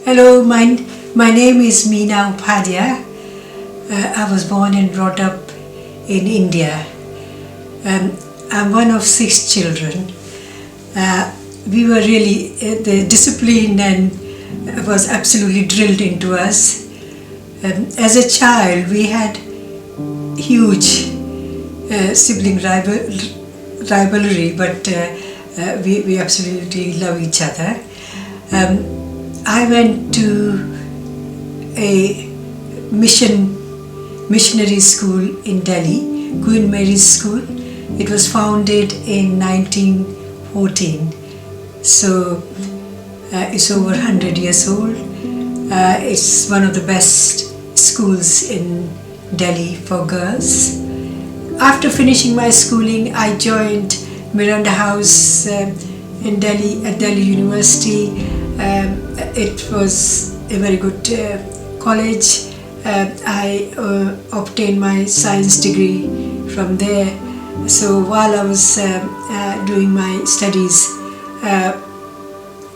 Hello, my name is Meena Upadhyaya. I was born and brought up in India. I'm one of 6 children. We were really, the discipline and was absolutely drilled into us. As a child, we had huge sibling rivalry, but we absolutely love each other. I went to a missionary school in Delhi, Queen Mary's School. It was founded in 1914, so it's over 100 years old. It's one of the best schools in Delhi for girls. After finishing my schooling, I joined Miranda House in Delhi at Delhi University. It was a very good college. I obtained my science degree from there. So while I was doing my studies,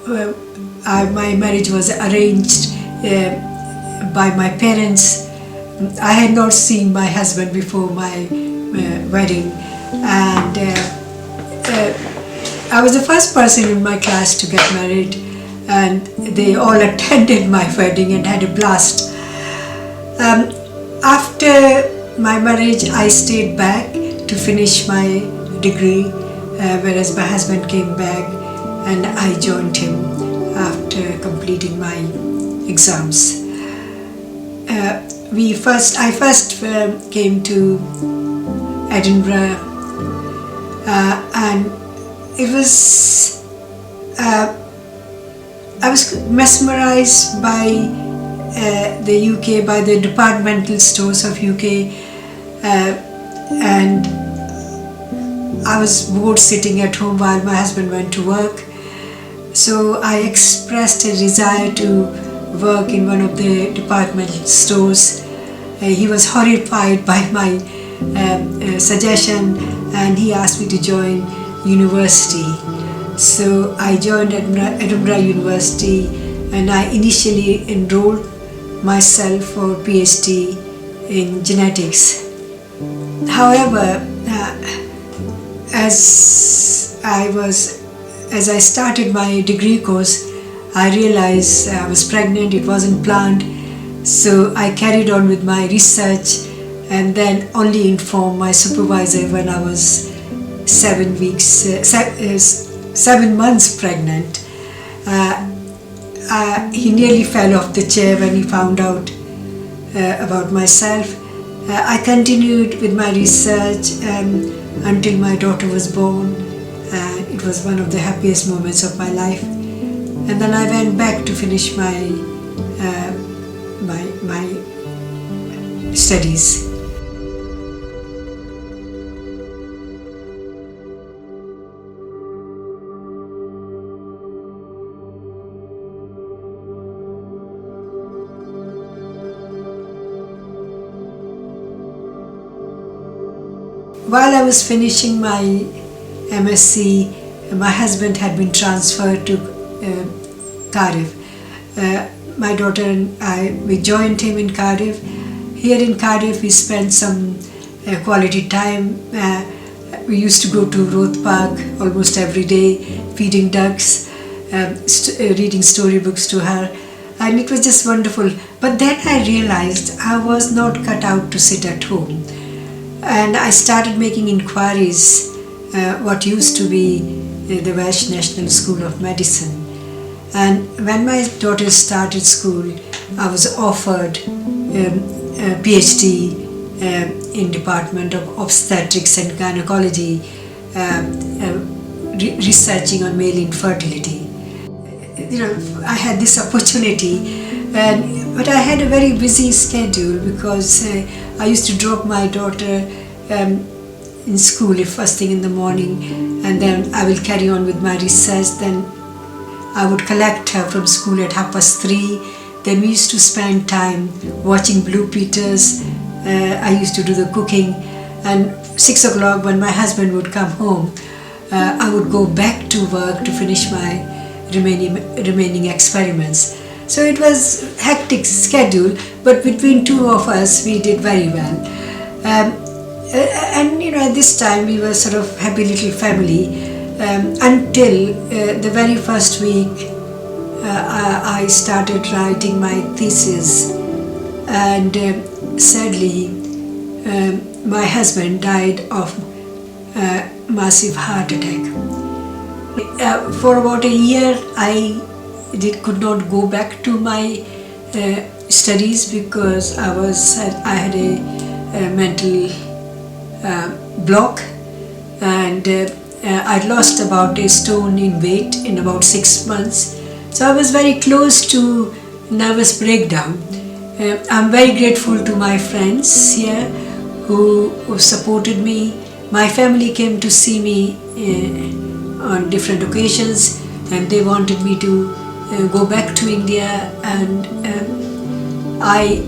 my marriage was arranged by my parents. I had not seen my husband before my wedding, and I was the first person in my class to get married, and they all attended my wedding and had a blast. After my marriage, I stayed back to finish my degree, whereas my husband came back and I joined him after completing my exams. I first came to Edinburgh, and it was I was mesmerized by the UK, by the departmental stores of UK, and I was bored sitting at home while my husband went to work. So I expressed a desire to work in one of the departmental stores. He was horrified by my suggestion, and he asked me to join university. So I joined Edinburgh University, and I initially enrolled myself for PhD in genetics. However, as I started my degree course, I realized I was pregnant. It wasn't planned, so I carried on with my research, and then only informed my supervisor when I was 7 months pregnant. He nearly fell off the chair when he found out about myself. I continued with my research until my daughter was born. It was one of the happiest moments of my life. And then I went back to finish my studies. While I was finishing my MSc, my husband had been transferred to Cardiff. My daughter and we joined him in Cardiff. Here in Cardiff, we spent some quality time. We used to go to Roath Park almost every day, feeding ducks, reading storybooks to her, and it was just wonderful. But then I realized I was not cut out to sit at home. And I started making inquiries what used to be the Welsh National School of Medicine. And when my daughter started school, I was offered a PhD in Department of Obstetrics and Gynecology, researching on male infertility. I had this opportunity, but I had a very busy schedule because I used to drop my daughter in school first thing in the morning, and then I will carry on with my research. Then I would collect her from school at 3:30. Then we used to spend time watching Blue Peters. I used to do the cooking, and 6 o'clock when my husband would come home, I would go back to work to finish my remaining experiments. So it was hectic schedule, but between two of us, we did very well. And at this time we were sort of happy little family until the very first week I started writing my thesis, and sadly my husband died of massive heart attack. For about a year I could not go back to my studies because I had a mental block, and I'd lost about a stone in weight in about 6 months. So I was very close to nervous breakdown. I'm very grateful to my friends here who supported me. My family came to see me on different occasions, and they wanted me to go back to India, and I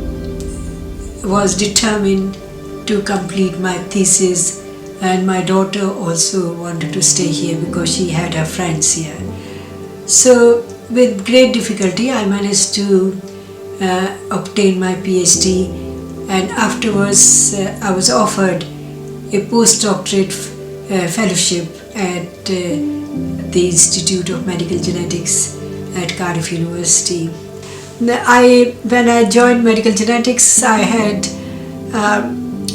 was determined to complete my thesis, and my daughter also wanted to stay here because she had her friends here. So with great difficulty I managed to obtain my PhD, and afterwards I was offered a postdoctorate fellowship at the Institute of Medical Genetics at Cardiff University. When I joined medical genetics, I had a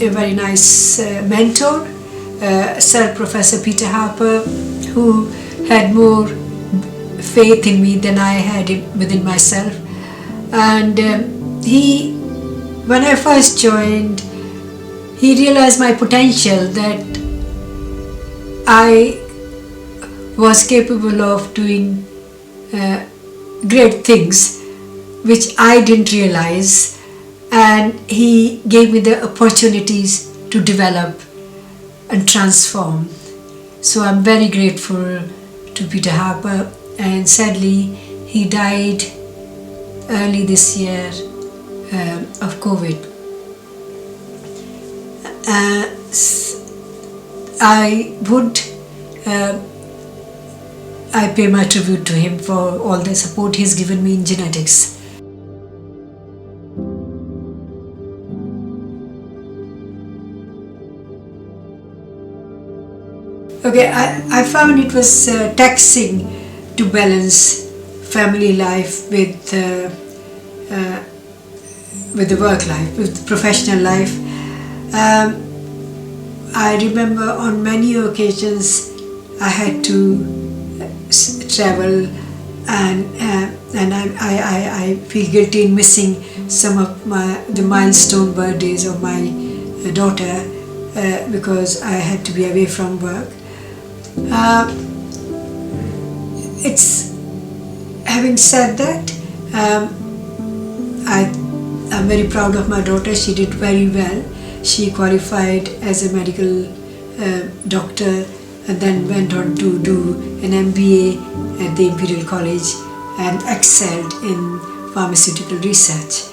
very nice mentor, Sir Professor Peter Harper, who had more faith in me than I had within myself. And when I first joined, he realized my potential, that I was capable of doing great things which I didn't realize, and he gave me the opportunities to develop and transform. So I'm very grateful to Peter Harper, and sadly he died early this year of COVID. I pay my tribute to him for all the support he's given me in genetics. Okay, I found it was taxing to balance family life with the work life, with the professional life. I remember on many occasions I had to travel, and I feel guilty in missing some of the milestone birthdays of my daughter because I had to be away from work. Having said that, I'm very proud of my daughter. She did very well. She qualified as a medical doctor and then went on to do an MBA at the Imperial College and excelled in pharmaceutical research.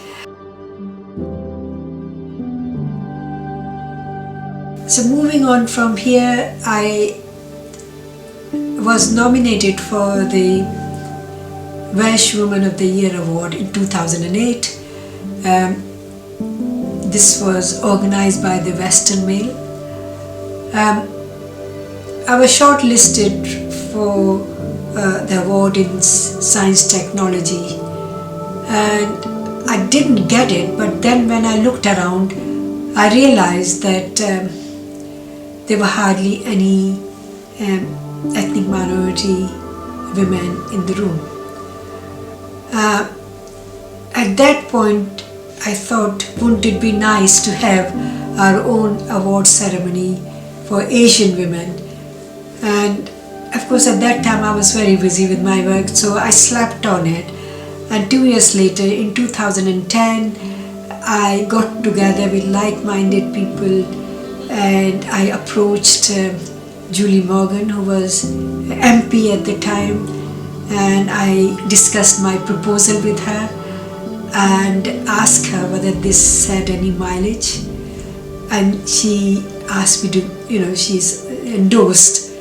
So moving on from here, I was nominated for the Welsh Woman of the Year Award in 2008. This was organized by the Western Mail. I was shortlisted for the award in science technology, and I didn't get it, but then when I looked around I realized that there were hardly any ethnic minority women in the room. At that point I thought, wouldn't it be nice to have our own award ceremony for Asian women? And of course at that time I was very busy with my work, so I slept on it. And 2 years later, in 2010, I got together with like-minded people and I approached Julie Morgan, who was MP at the time, and I discussed my proposal with her and asked her whether this had any mileage, and she asked me to, she's endorsed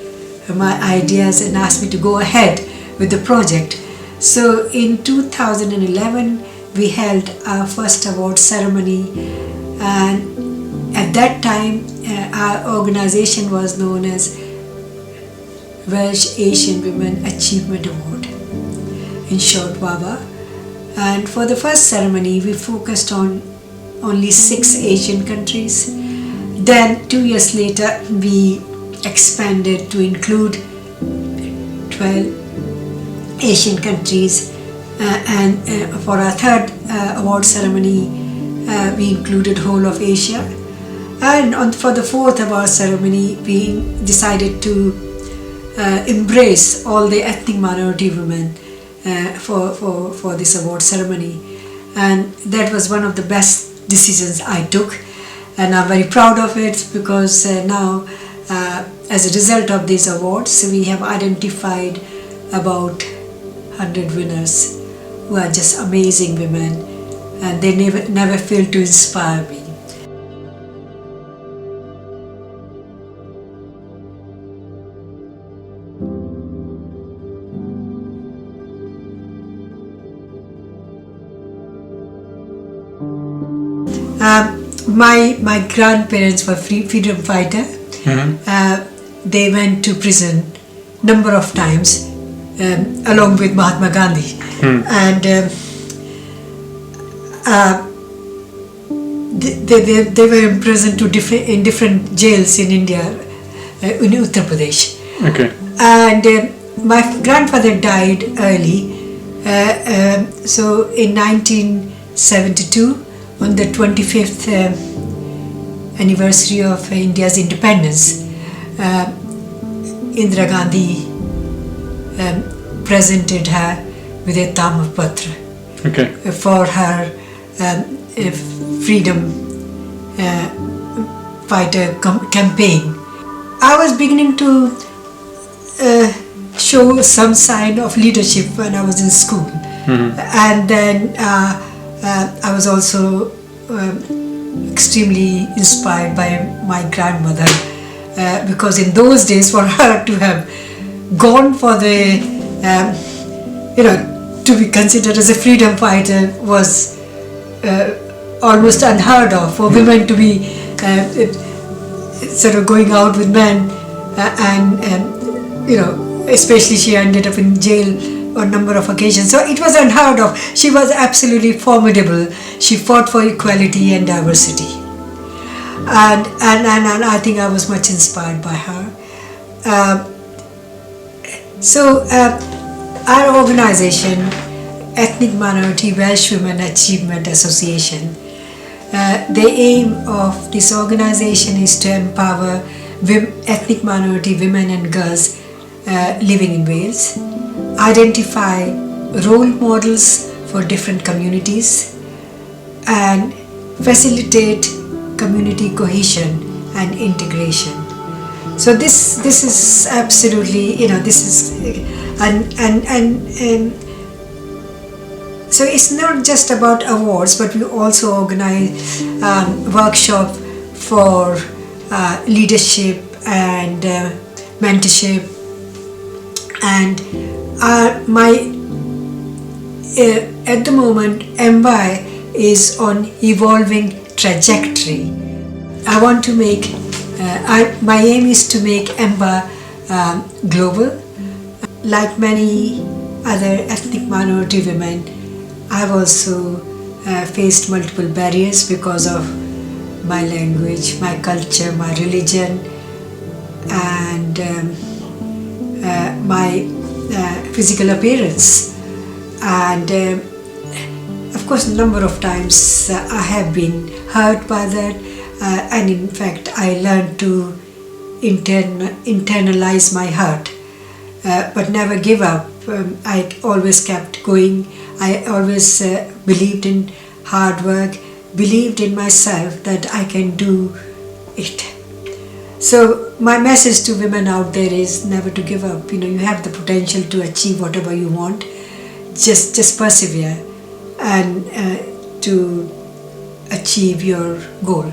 my ideas and asked me to go ahead with the project. So in 2011 we held our first award ceremony, and at that time our organization was known as Welsh Asian Women Achievement Award, in short WABA. And for the first ceremony we focused on only 6 Asian countries. Then 2 years later we expanded to include 12 Asian countries, and for our third award ceremony we included whole of Asia, and for the fourth award ceremony we decided to embrace all the ethnic minority women for this award ceremony, and that was one of the best decisions I took, and I'm very proud of it, because now as a result of these awards we have identified about 100 winners who are just amazing women, and they never fail to inspire me. My grandparents were freedom fighter. They went to prison number of times along with Mahatma Gandhi, and they were imprisoned in different jails in India, in Uttar Pradesh. Okay. And my grandfather died early, so in 1972, on the 25th anniversary of India's independence, Indira Gandhi presented her with a Tamapatra for her freedom fighter campaign. I was beginning to show some sign of leadership when I was in school, and then I was also extremely inspired by my grandmother, because in those days for her to have gone for the to be considered as a freedom fighter was almost unheard of, for women to be sort of going out with men, and especially she ended up in jail on a number of occasions. So it was unheard of. She was absolutely formidable. She fought for equality and diversity, and I think I was much inspired by her. So our organization, Ethnic Minority Welsh Women Achievement Association, the aim of this organization is to empower ethnic minority women and girls living in Wales, identify role models for different communities, and facilitate community cohesion and integration. So this is absolutely, this is and so it's not just about awards, but we also organize workshop for leadership and mentorship, and at the moment MY is on evolving trajectory. I want to make my aim is to make EMBA global. Like many other ethnic minority women, I've also faced multiple barriers because of my language, my culture, my religion, and my physical appearance. And of course, a number of times I have been hurt by that, and in fact I learned to internalize my hurt, but never give up. I always kept going. I always believed in hard work, believed in myself that I can do it. So my message to women out there is never to give up. You have the potential to achieve whatever you want. Just persevere and to achieve your goal.